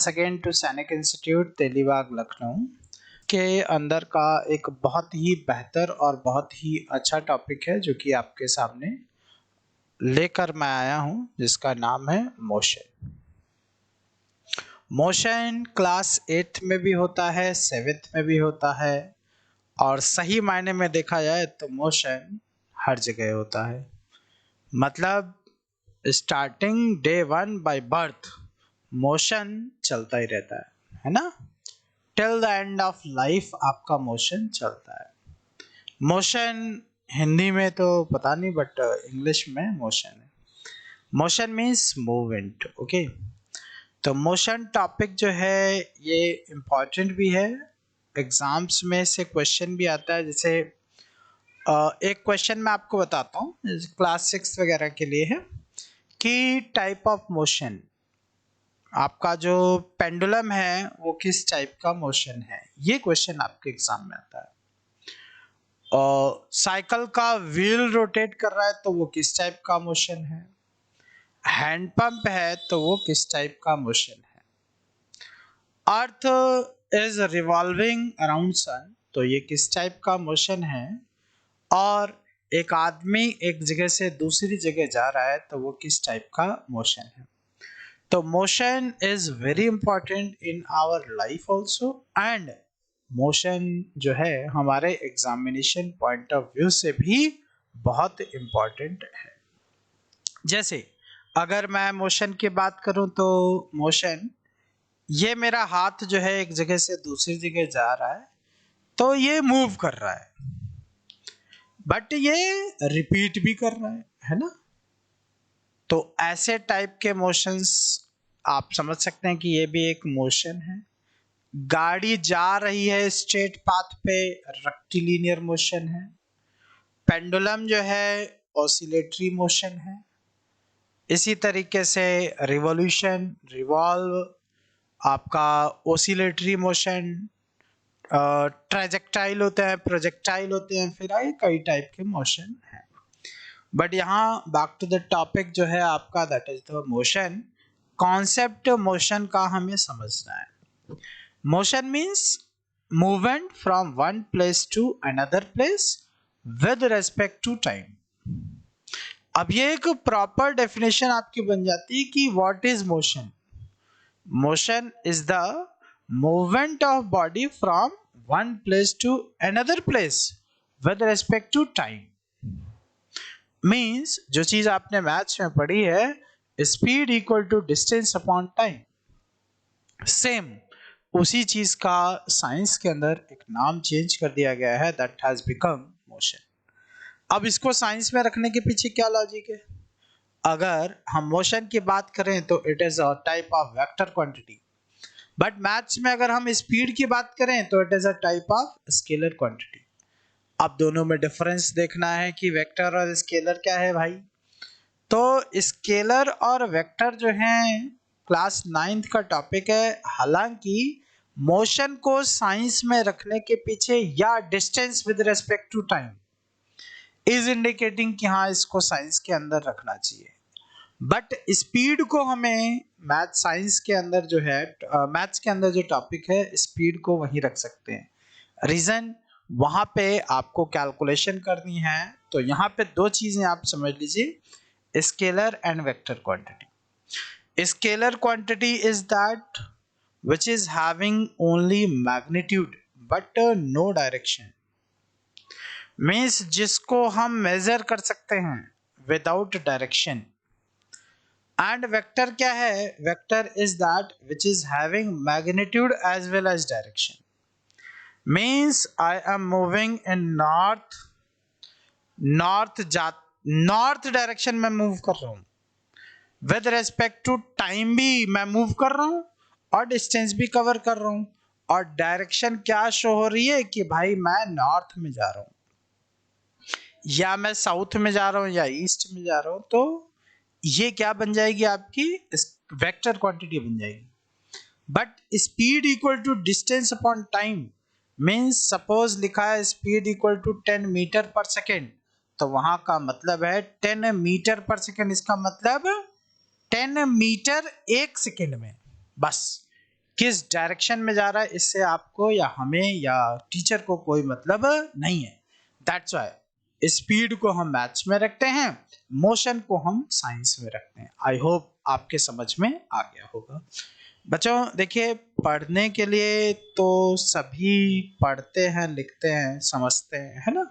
Second to सैनिक institute Telibagh Lucknow के अंदर का एक बहुत ही बेहतर और बहुत ही अच्छा टॉपिक है जो कि आपके सामने लेकर मैं आया हूं, जिसका नाम है मोशन। मोशन क्लास 8th में भी होता है, 7th में भी होता है और सही मायने में देखा जाए तो मोशन हर जगह होता है। मतलब starting day 1 by birth motion चलता ही रहता है ना। Till the end of life आपका मोशन चलता है। मोशन हिंदी में तो पता नहीं, बट इंग्लिश में मोशन है। Motion means movement. ओके, तो मोशन टॉपिक जो है ये इम्पॉर्टेंट भी है, एग्जाम्स में से क्वेश्चन भी आता है। जैसे एक क्वेश्चन मैं आपको बताता हूँ, क्लास 6 वगैरह के लिए है कि टाइप ऑफ मोशन, आपका जो पेंडुलम है वो किस टाइप का मोशन है, ये क्वेश्चन आपके एग्जाम में आता है। और साइकिल का व्हील रोटेट कर रहा है तो वो किस टाइप का मोशन है। हैंड पंप है तो वो किस टाइप का मोशन है। Earth is revolving around sun तो ये किस टाइप का मोशन है। और एक आदमी एक जगह से दूसरी जगह जा रहा है तो वो किस टाइप का मोशन है। तो motion is very important in our life also, and motion जो है हमारे एग्जामिनेशन पॉइंट ऑफ व्यू से भी बहुत इंपॉर्टेंट है। जैसे अगर मैं मोशन की बात करूं तो मोशन, ये मेरा हाथ जो है एक जगह से दूसरी जगह जा रहा है तो ये मूव कर रहा है, बट ये रिपीट भी कर रहा है ना। तो ऐसे टाइप के मोशंस आप समझ सकते हैं कि ये भी एक मोशन है। गाड़ी जा रही है स्ट्रेट पाथ पे, रेक्टिलिनियर मोशन है। पेंडुलम जो है ऑसिलेटरी मोशन है। इसी तरीके से रिवॉल्यूशन, रिवॉल्व आपका ऑसिलेटरी मोशन, ट्रेजेक्टाइल होते हैं, प्रोजेक्टाइल होते हैं, फिर आगे कई टाइप के मोशन हैं। बट यहाँ बैक टू द टॉपिक जो है आपका, that is the motion. Concept motion का हमें समझना है। Motion means movement from one place to another place with respect to time. अब ये एक प्रॉपर डेफिनेशन आपकी बन जाती है कि what is motion. Motion is the movement of body from one place to another place with respect to time. Means जो चीज आपने मैथ्स में पढ़ी है, speed equal to distance upon time, same उसी चीज का साइंस के अंदर एक नाम चेंज कर दिया गया है, दैट हैज बिकम मोशन। अब इसको साइंस में रखने के पीछे क्या लॉजिक है। अगर हम मोशन की बात करें तो it is a type of vector quantity, but maths में अगर हम स्पीड की बात करें तो it is a type of scalar quantity. अब दोनों में डिफरेंस देखना है कि वेक्टर और स्केलर क्या है भाई। तो स्केलर और वेक्टर जो हैं क्लास 9th का टॉपिक है। हालांकि मोशन को साइंस में रखने के पीछे या distance with respect to time is indicating कि हाँ इसको साइंस के अंदर रखना चाहिए, बट स्पीड को हमें मैथ साइंस के अंदर जो है, मैथ्स के अंदर जो टॉपिक है, स्पीड को वहीं रख सकते हैं। रीजन, वहां पे आपको कैलकुलेशन करनी है। तो यहाँ पे दो चीजें आप समझ लीजिए, scalar and vector quantity. Scalar quantity is that which is having only magnitude but no direction. Means जिसको हम measure कर सकते हैं without direction. And vector क्या है? Vector is that which is having magnitude as well as direction. Means I am moving in north direction में move कर रहा हूँ, विद रेस्पेक्ट टू टाइम भी मैं मूव कर रहा हूं और डिस्टेंस भी कवर कर रहा हूं, और डायरेक्शन क्या शो हो रही है कि भाई मैं नॉर्थ में जा रहा हूं या मैं साउथ में जा रहा हूं या ईस्ट में जा रहा हूं। तो ये क्या बन जाएगी, आपकी वेक्टर क्वांटिटी बन जाएगी। But speed equal to distance upon time means, suppose लिखा है speed equal to 10 metre per second, तो वहां का मतलब है 10 मीटर पर सेकेंड, इसका मतलब 10 मीटर एक सेकेंड में, बस किस डायरेक्शन में जा रहा है इससे आपको या हमें या टीचर को कोई मतलब नहीं है। दैट्स वाई स्पीड को हम मैथ्स में रखते हैं, मोशन को हम साइंस में रखते हैं। आई होप आपके समझ में आ गया होगा। बच्चों देखिए, पढ़ने के लिए तो सभी पढ़ते हैं, लिखते हैं, समझते हैं, है ना,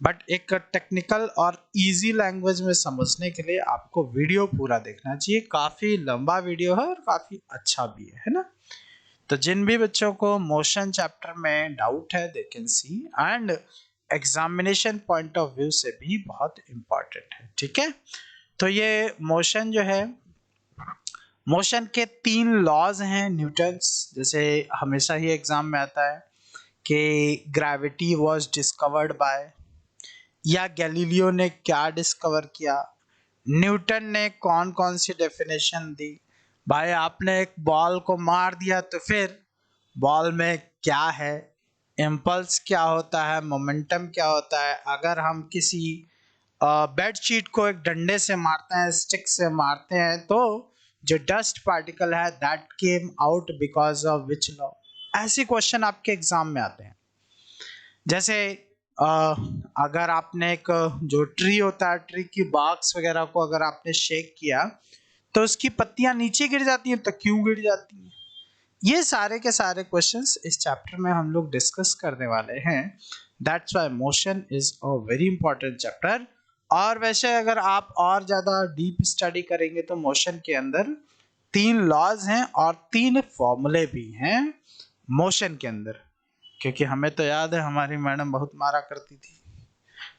बट एक टेक्निकल और इजी लैंग्वेज में समझने के लिए आपको वीडियो पूरा देखना चाहिए। काफ़ी लंबा वीडियो है और काफ़ी अच्छा भी है ना। तो जिन भी बच्चों को मोशन चैप्टर में डाउट है they can see, and examination point of view से भी बहुत इम्पॉर्टेंट है, ठीक है। तो ये मोशन जो है, मोशन के 3 लॉज हैं न्यूटन्स, जैसे हमेशा ही एग्जाम में आता है कि ग्रेविटी वाज डिस्कवर्ड बाय, या गैलीलियो ने क्या डिस्कवर किया, न्यूटन ने कौन कौन सी डेफिनेशन दी। भाई आपने एक बॉल को मार दिया तो फिर बॉल में क्या है, इम्पल्स क्या होता है, मोमेंटम क्या होता है। अगर हम किसी बेडशीट को एक डंडे से मारते हैं, स्टिक से मारते हैं, तो जो डस्ट पार्टिकल है that came out because of which law. ऐसे क्वेश्चन आपके एग्जाम में आते हैं। जैसे अगर आपने एक जो ट्री होता है, ट्री की बार्क्स वगैरह को अगर आपने शेक किया तो उसकी पत्तियां नीचे गिर जाती हैं, तो क्यों गिर जाती हैं। ये सारे के सारे क्वेश्चंस इस चैप्टर में हम लोग डिस्कस करने वाले हैं। That's why motion is a very important chapter. और वैसे अगर आप और ज़्यादा डीप स्टडी करेंगे तो मोशन के अंदर 3 लॉज हैं और 3 फॉर्मूले भी हैं मोशन के अंदर, क्योंकि हमें तो याद है हमारी मैडम बहुत मारा करती थी।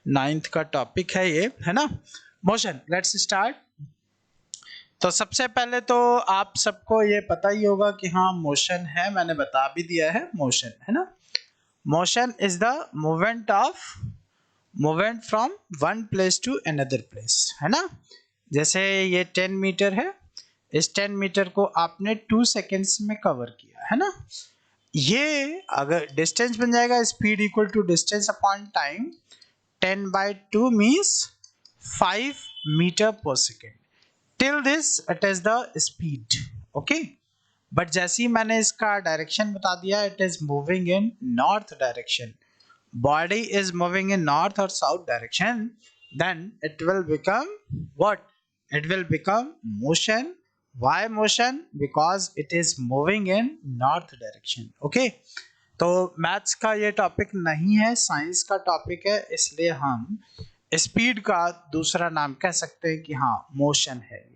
9th का टॉपिक है ये, है ना, मोशन। Let's start. तो सबसे पहले तो आप सबको ये पता ही होगा कि हाँ मोशन है, मैंने बता भी दिया है मोशन, है ना। Motion is the movement from one place to another place, है ना। जैसे ये 10 मीटर है, इस 10 मीटर को आपने 2 सेकेंड्स में कवर किया, है ना। ये अगर डिस्टेंस बन जाएगा, speed equal to distance upon time, 10/2 means 5 metre per second. Till this it is the speed, okay. But जैसे ही मैंने इसका डायरेक्शन बता दिया, it is moving in north direction, body is moving in north or south direction, then it will become what? It will become motion. Why motion? Because it is moving in north direction, okay। तो maths का ये topic नहीं है, science का topic है, इसलिए हम speed का दूसरा नाम कह सकते हैं कि हाँ मोशन है,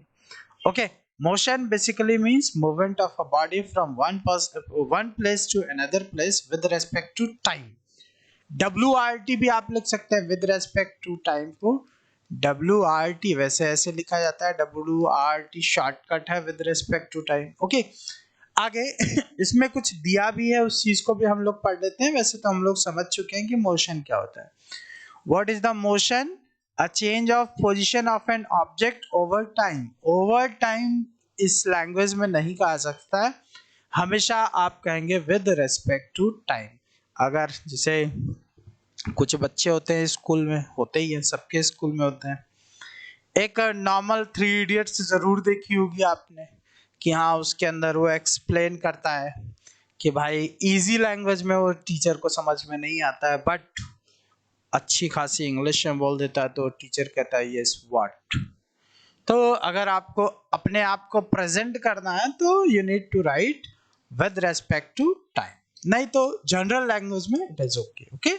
okay. Motion basically means movement of a body from one place to another place with respect to time. WRT भी आप लिख सकते हैं विद रेस्पेक्ट टू टाइम को। WRT वैसे ऐसे लिखा जाता है, WRT शॉर्टकट है with respect to time, okay. आगे इसमें कुछ दिया भी है, उस चीज को भी हम लोग पढ़ लेते हैं। वैसे तो हम लोग समझ चुके हैं कि मोशन क्या होता है। What is the motion? A change of position of an object over time. Over time इस लैंग्वेज में नहीं कहा सकता है, हमेशा आप कहेंगे विद रेस्पेक्ट टू टाइम। अगर जैसे कुछ बच्चे होते हैं स्कूल में, होते ही हैं, सबके स्कूल में होते हैं, एक नॉर्मल 3 इडियट्स जरूर देखी होगी आपने, कि हाँ उसके अंदर वो एक्सप्लेन करता है कि भाई इजी लैंग्वेज में वो टीचर को समझ में नहीं आता है, बट अच्छी खासी इंग्लिश में बोल देता है, तो टीचर कहता है यस व्हाट। तो अगर आपको अपने आप को प्रेजेंट करना है तो you need to write with respect to time, नहीं तो जनरल लैंग्वेज में it is okay, okay.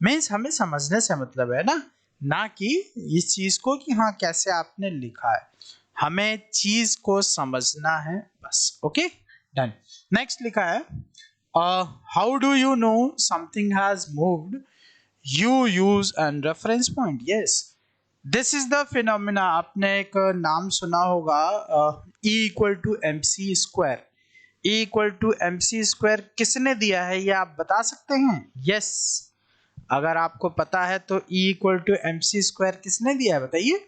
Means हमें समझने से मतलब है ना कि इस चीज को कि हाँ कैसे आपने लिखा है, हमें चीज को समझना है बस, ओके डन। नेक्स्ट लिखा है how do you know something has moved, you use an reference point. Yes, this is the phenomena. आपने एक नाम सुना होगा E equal to MC square. E equal to MC square किसने दिया है ये आप बता सकते हैं? यस, अगर आपको पता है तो E equal to MC square किसने दिया है बताइए?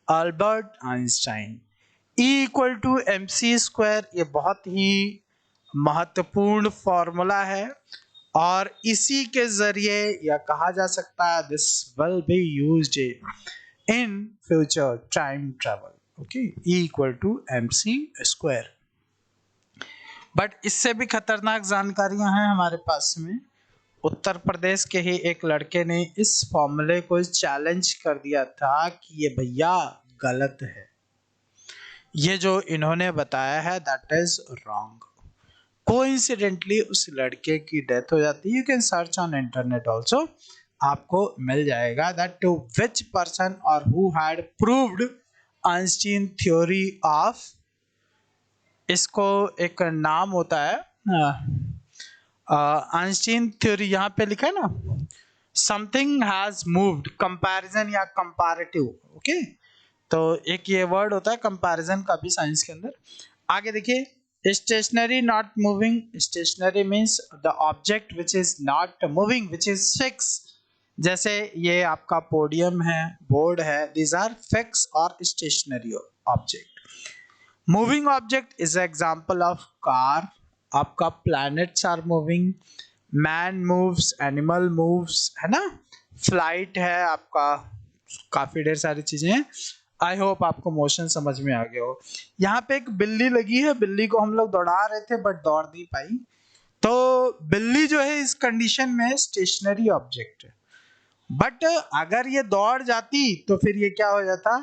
Albert Einstein. E equal to MC square ये बहुत ही महत्वपूर्ण फॉर्मूला है और इसी के जरिए यह कहा जा सकता है this will be used in future time travel, okay. E equal to MC square. But इससे भी खतरनाक जानकारियां हैं हमारे पास में। उत्तर प्रदेश के ही एक लड़के ने इस फॉर्मूले को चैलेंज कर दिया था कि ये भैया गलत है, ये जो इन्होंने बताया है दैट इज रॉन्ग। कोइंसिडेंटली उस लड़के की डेथ हो जाती है। You can search on internet also, आपको मिल जाएगा दैट टू विच पर्सन और who had proved Einstein theory of, इसको एक नाम होता है आइंस्टीन थ्योरी, यहाँ पे लिखा है ना समथिंग हैज मूव्ड, कंपैरिजन या कंपैरेटिव। ओके, तो एक ये वर्ड होता है कंपैरिजन का भी साइंस के अंदर। आगे देखिए, stationary not moving, stationary means the object which is not moving which is fix. जैसे ये आपका पोडियम है, बोर्ड है, दीज आर फिक्स और stationary object. Moving object is example of car, आपका planets are moving, man moves, animal moves, है ना, flight है आपका, काफी ढेर सारी चीजें हैं। आई होप आपको मोशन समझ में आ गया हो। यहाँ पे एक बिल्ली लगी है, बिल्ली को हम लोग दौड़ा रहे थे बट दौड़ नहीं पाई, तो बिल्ली जो है इस कंडीशन में स्टेशनरी ऑब्जेक्ट है। बट अगर ये दौड़ जाती तो फिर ये क्या हो जाता,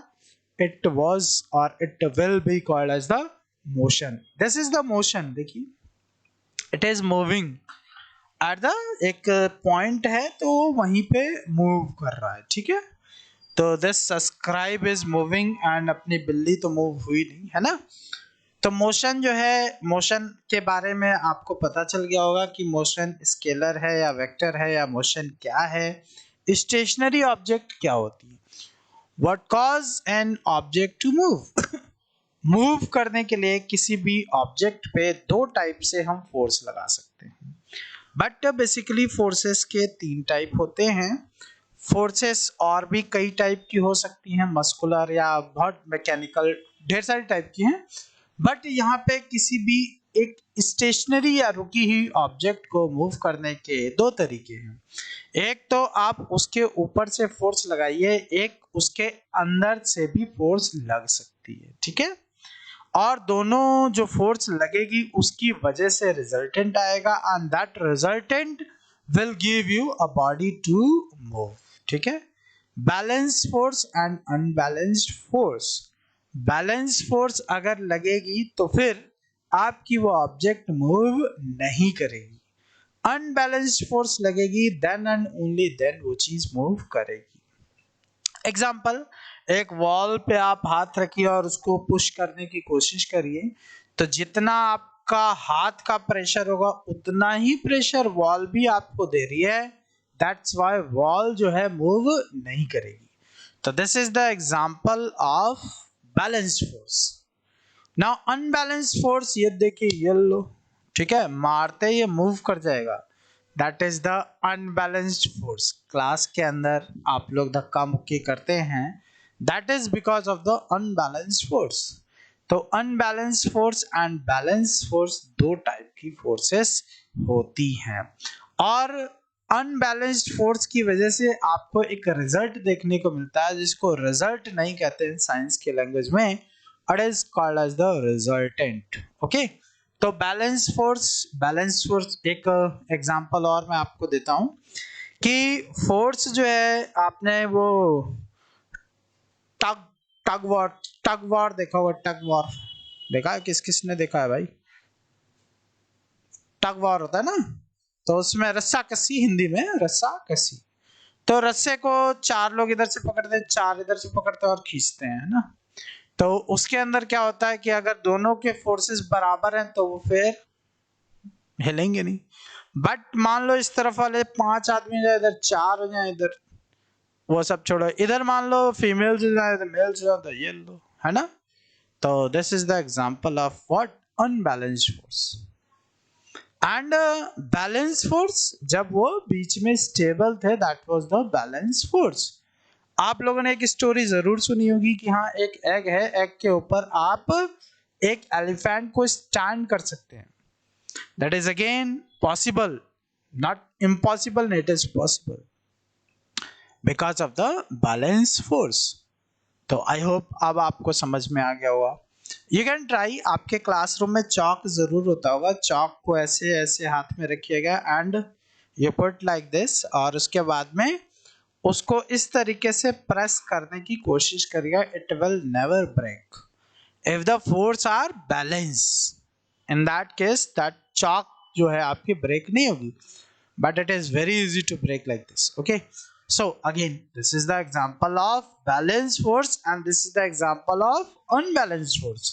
इट वॉज और it will be called as the motion. This is the motion. देखिए, it is moving at the एक पॉइंट है तो वहीं पे मूव कर रहा है, ठीक है। तो this subscribe is moving and अपनी बिल्ली तो मूव हुई नहीं, है ना। तो मोशन जो है, मोशन के बारे में आपको पता चल गया होगा कि मोशन स्केलर है या वेक्टर है या मोशन क्या है। स्टेशनरी ऑब्जेक्ट क्या होती है, what cause an object to move. Move करने के लिए किसी भी ऑब्जेक्ट पे दो टाइप से हम फोर्स लगा सकते हैं, बट बेसिकली फोर्सेस के तीन टाइप होते हैं। फोर्सेस और भी कई टाइप की हो सकती हैं, मस्कुलर या बहुत मैकेनिकल, ढेर सारी टाइप की हैं। बट यहाँ पे किसी भी एक स्टेशनरी या रुकी हुई ऑब्जेक्ट को मूव करने के दो तरीके हैं। एक तो आप उसके ऊपर से फोर्स लगाइए, एक उसके अंदर से भी फोर्स लग सकती है, ठीक है। और दोनों जो फोर्स लगेगी उसकी वजह से रिजल्टेंट आएगा and that resultant will give you a body to move, ठीक है। Balance force and unbalanced force. Balance force अगर लगेगी तो फिर आपकी वो ऑब्जेक्ट मूव नहीं करेगी। अनबैलेंस्ड फोर्स लगेगी देन एंड ओनली देन वो चीज मूव करेगी। एग्जाम्पल, एक वॉल पे आप हाथ रखिए और उसको पुश करने की कोशिश करिए, तो जितना आपका हाथ का प्रेशर होगा उतना ही प्रेशर वॉल भी आपको दे रही है। दैट्स व्हाई वॉल जो है मूव नहीं करेगी। तो this is the example of balanced force. Now unbalanced force, ये देखिए ये लो, ठीक है, मारते ये मूव कर जाएगा, that is the unbalanced force. Class के अंदर आप लोग धक्का मुक्की करते हैं, that is because of the unbalanced force. तो unbalanced force and balance force दो टाइप की फोर्सेस होती हैं, और अनबैलेंस्ड फोर्स की वजह से आपको एक रिजल्ट देखने को मिलता है जिसको रिजल्ट नहीं कहते हैं साइंस के लैंग्वेज में, it is called as the resultant. Okay, तो बैलेंस फोर्स एक एग्जांपल और मैं आपको देता हूं कि फोर्स जो है, आपने वो टग टग वॉर देखा होगा, टग वॉर देखा है, किस किस ने देखा है भाई। टग वॉर होता है ना, तो उसमें रस्सा कसी, हिंदी में रस्सा कसी। तो रस्से को चार लोग इधर से पकड़ते हैं, चार इधर से पकड़ते हैं और खींचते हैं, है ना। तो उसके अंदर क्या होता है कि अगर दोनों के फोर्सेस बराबर हैं तो वो फिर हिलेंगे नहीं। बट मान लो इस तरफ वाले 5 आदमी हो जाए, इधर 4 हो जाए, इधर वो सब छोड़ो, इधर मान लो फीमेल्स हो जाए, मेल्स हो जाए, तो ये लो, है ना। तो this is the example of what, unbalanced force. And balance force, जब वो बीच में स्टेबल थे, that was the balance force. आप लोगों ने एक स्टोरी जरूर सुनी होगी कि हाँ, एक एग है, एग के ऊपर आप एक एलिफेंट को स्टैंड कर सकते हैं। That is again possible, not impossible, it is possible because of the balance force. तो आई होप अब आपको समझ में आ गया होगा। यू कैन ट्राई, आपके क्लासरूम में चौक जरूर होता होगा, चौक को ऐसे ऐसे हाथ में रखिएगा and you put like this, और उसके बाद में उसको इस तरीके से प्रेस करने की कोशिश करिएगा, it will never break if the force are balance. In that case that chalk जो है आपकी ब्रेक नहीं होगी, but it is very easy to break like this. Okay, so again this is the example of balanced force and this is the example of unbalanced force.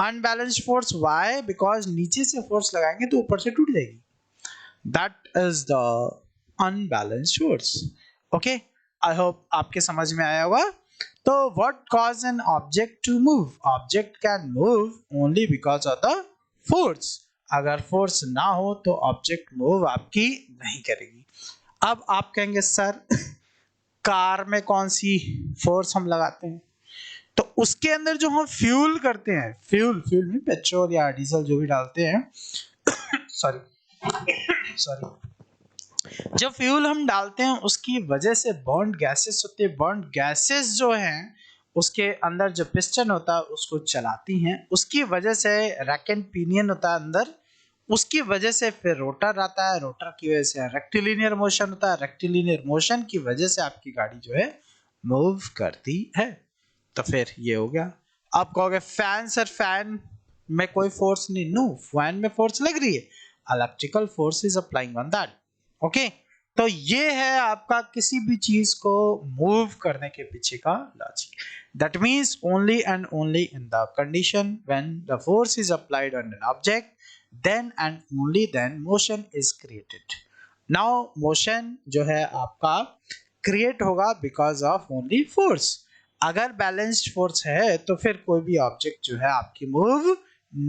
Unbalanced force, why? Because नीचे से force लगाएंगे तो ऊपर से टूट जाएगी, that is the unbalanced force. Okay, I hope आपके समझ में आया होगा। तो what cause an object to move? Object can move only because of the force. अगर फोर्स ना हो तो ऑब्जेक्ट मूव आपकी नहीं करेगी। अब आप कहेंगे सर कार में कौन सी फोर्स हम लगाते हैं? तो उसके अंदर जो हम फ्यूल करते हैं, फ्यूल में पेट्रोल या डीजल जो भी डालते हैं सॉरी जो फ्यूल हम डालते हैं उसकी वजह से बर्न्ड गैसेस होती है। बर्न्ड गैसेस जो हैं उसके अंदर जो पिस्टन होता है उसको चलाती हैं, उसकी वजह से रैक एंड पिनियन होता है अंदर, उसकी वजह से फिर रोटर आता है, रोटर की वजह से रेक्टिलिनियर मोशन होता है, रेक्टिलिनियर मोशन की वजह से आपकी गाड़ी जो है मूव करती है। तो फिर ये हो गया। आप कहोगे फैन सर, फैन में कोई फोर्स नहीं, नो, फैन में फोर्स लग रही है, electrical force is applying on that. Okay, तो ये है आपका किसी भी चीज को मूव करने के पीछे का logic. That means only and only in the condition when the force is applied on an object, then and only then motion is created. Now motion जो है आपका create होगा because of only force. अगर balanced force है तो फिर कोई भी object जो है आपकी move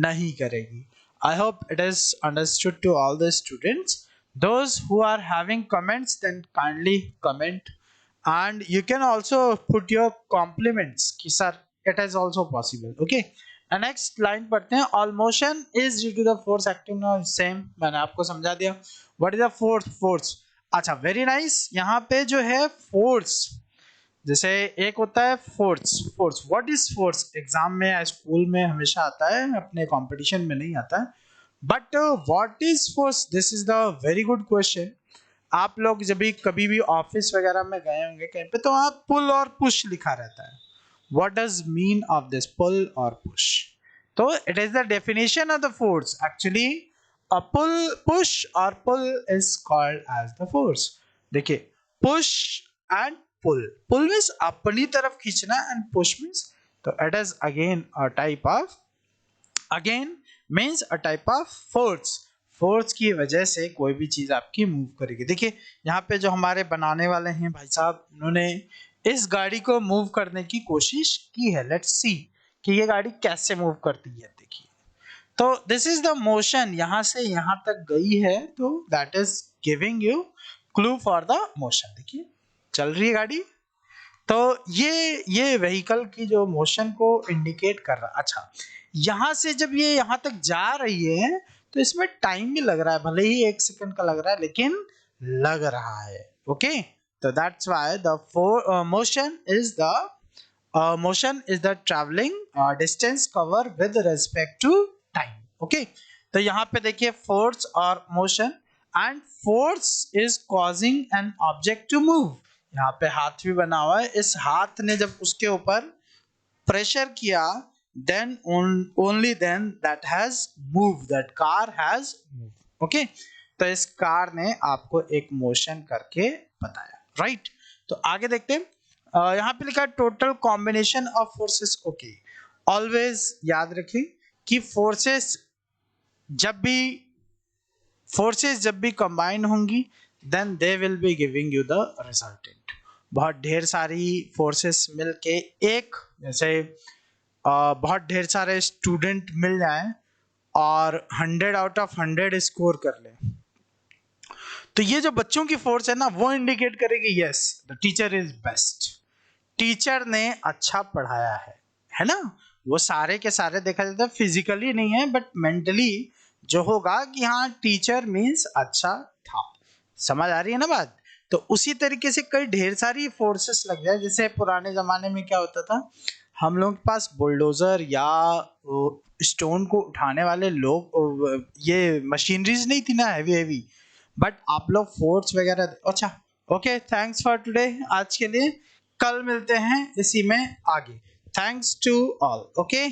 नहीं करेगी। I hope it is understood to all the students. Those who are having comments then kindly comment and you can also put your compliments कि sir it is also possible. Okay. Next line पढ़ते हैं। All motion is due to the force acting on same, मैंने आपको समझा दिया। What is the force? अच्छा, very nice. यहाँ पे जो है फोर्स, जैसे एक होता है force, what is force? Exam में या स्कूल में हमेशा आता है, अपने कंपटीशन में नहीं आता है। But what is force? This is the very good question. आप लोग जब भी कभी भी ऑफिस वगैरह में गए होंगे कहीं पे, तो वहाँ पुल और पुश लिखा रहता है। What does mean of this pull or push? So it is the definition of the force. Actually, a push or pull is called as the force. देखिए, push and pull. Pull means अपनी तरफ खींचना and push means, तो it is again a type of force. Force की वजह से कोई भी चीज आपकी मूव करेगी। देखिए यहाँ पे जो हमारे बनाने वाले हैं भाई साहब, उन्होंने इस गाड़ी को मूव करने की कोशिश की है। लेट्स सी कि ये गाड़ी कैसे मूव करती है। देखिए, तो दिस इज द मोशन, यहां से यहां तक गई है, तो that is giving you clue for the motion. देखिए चल रही है गाड़ी, तो ये व्हीकल की जो मोशन को इंडिकेट कर रहा है। अच्छा, यहां से जब ये यहां तक जा रही है तो इसमें टाइम भी लग रहा है, भले ही 1 सेकंड का लग रहा है लेकिन लग रहा है। Okay, so that's why the motion is the traveling distance cover with respect to time. Okay, तो यहाँ पे देखिए force और motion, and force is causing an object to move. यहाँ पे हाथ भी बना हुआ है, इस हाथ ने जब उसके ऊपर प्रेशर किया then only then that has moved, that car has moved. Okay, तो इस कार ने आपको एक मोशन करके बताया, राइट? तो आगे देखते हैं। यहाँ पे लिखा है total combination of forces. Okay, always याद रखें कि फोर्सेस जब भी कंबाइन होंगी then they will be giving you the resultant. बहुत ढेर सारी फोर्सेस मिलके एक, जैसे बहुत ढेर सारे स्टूडेंट मिल जाएं और 100 आउट ऑफ 100 स्कोर कर लें, तो ये जो बच्चों की फोर्स है ना, वो इंडिकेट करेगी yes the teacher is best, teacher ने अच्छा पढ़ाया है ना। वो सारे के सारे देखा जाता है, फिजिकली नहीं है बट मेंटली जो होगा कि हाँ टीचर मीन्स अच्छा था। समझ आ रही है ना बात? तो उसी तरीके से कई ढेर सारी फोर्सेस लग जाए। जैसे पुराने जमाने में क्या होता था, हम लोगों के पास बुलडोजर या स्टोन को उठाने वाले लोग ये मशीनरीज नहीं थी ना हैवी हैवी, बट आप लोग फोर्स वगैरह। अच्छा, ओके, थैंक्स फॉर टुडे, आज के लिए। कल मिलते हैं इसी में आगे। Thanks to all. ओके।